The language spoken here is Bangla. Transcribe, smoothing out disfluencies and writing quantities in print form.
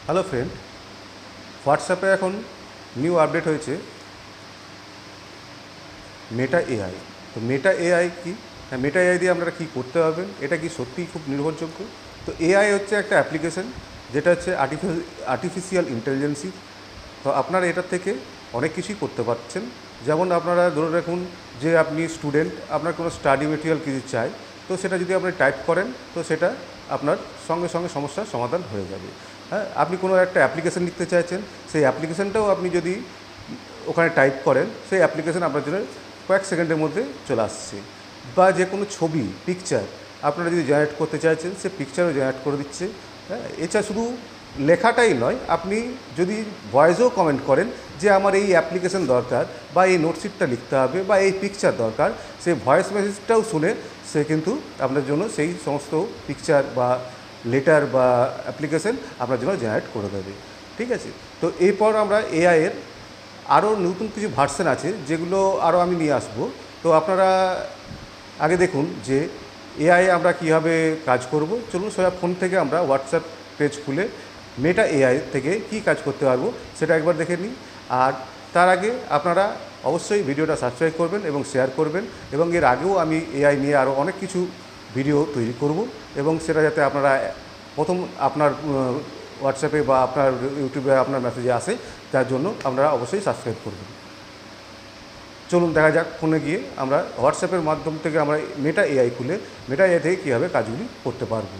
হ্যালো ফ্রেন্ড, হোয়াটসঅ্যাপে এখন নিউ আপডেট হয়েছে মেটা এআই। তো মেটা এআই কি? হ্যাঁ, মেটা এআই দিয়ে আপনারা কী করতে পারবেন, এটা কি সত্যিই খুব নির্ভরযোগ্য? তো এআই হচ্ছে একটা অ্যাপ্লিকেশন, যেটা হচ্ছে আর্টিফিশিয়াল ইন্টেলিজেন্সি। তো আপনারা এটার থেকে অনেক কিছুই করতে পারছেন। যেমন আপনারা ধরে রাখুন যে আপনি স্টুডেন্ট, আপনার কোনো স্টাডি মেটেরিয়াল কিছু চাই, তো সেটা যদি আপনি টাইপ করেন তো সেটা আপনার সঙ্গে সঙ্গে সমস্যার সমাধান হয়ে যাবে। হ্যাঁ, আপনি কোনো একটা অ্যাপ্লিকেশন লিখতে চাইছেন, সেই অ্যাপ্লিকেশনটাও আপনি যদি ওখানে টাইপ করেন, সেই অ্যাপ্লিকেশন আপনার জন্য কয়েক সেকেন্ডের মধ্যে চলে আসছে। বা যে কোনো ছবি, পিকচার আপনারা যদি জেনারেট করতে চাইছেন, সে পিকচারও জেনারেট করে দিচ্ছে। হ্যাঁ, এছাড়া শুধু লেখাটাই নয়, আপনি যদি ভয়েসেও কমেন্ট করেন যে আমার এই অ্যাপ্লিকেশন দরকার, বা এই নোটশিটটা লিখতে হবে, বা এই পিকচার দরকার, সেই ভয়েস মেসেজটাও শুনে সে কিন্তু আপনার জন্য সেই সমস্ত পিকচার বা লেটার বা অ্যাপ্লিকেশন আপনার জন্য জেনারেট করে দেবে। ঠিক আছে? তো এরপর আমরা এআইয়ের আরও নতুন কিছু ভার্সন আছে, যেগুলো আরও আমি নিয়ে আসবো। তো আপনারা আগে দেখুন যে এআই আমরা কীভাবে কাজ করব। চলুন সোজা ফোন থেকে আমরা হোয়াটসঅ্যাপ পেজ খুলে মেটা এআই থেকে কি কাজ করতে পারবো সেটা একবার দেখে নিই। আর তার আগে আপনারা অবশ্যই ভিডিওটা সাবস্ক্রাইব করবেন এবং শেয়ার করবেন, এবং এর আগেও আমি এআই নিয়ে আরও অনেক কিছু ভিডিও তৈরি করব, এবং সেটা যাতে আপনারা প্রথম আপনার হোয়াটসঅ্যাপে বা আপনার ইউটিউবে আপনার মেসেজে আসে, তার জন্য আপনারা অবশ্যই সাবস্ক্রাইব করবেন। চলুন দেখা যাক ফোনে গিয়ে আমরা হোয়াটসঅ্যাপের মাধ্যম থেকে আমরা মেটা এআই খুলে মেটা এআই থেকে কীভাবে কাজগুলি করতে পারবো।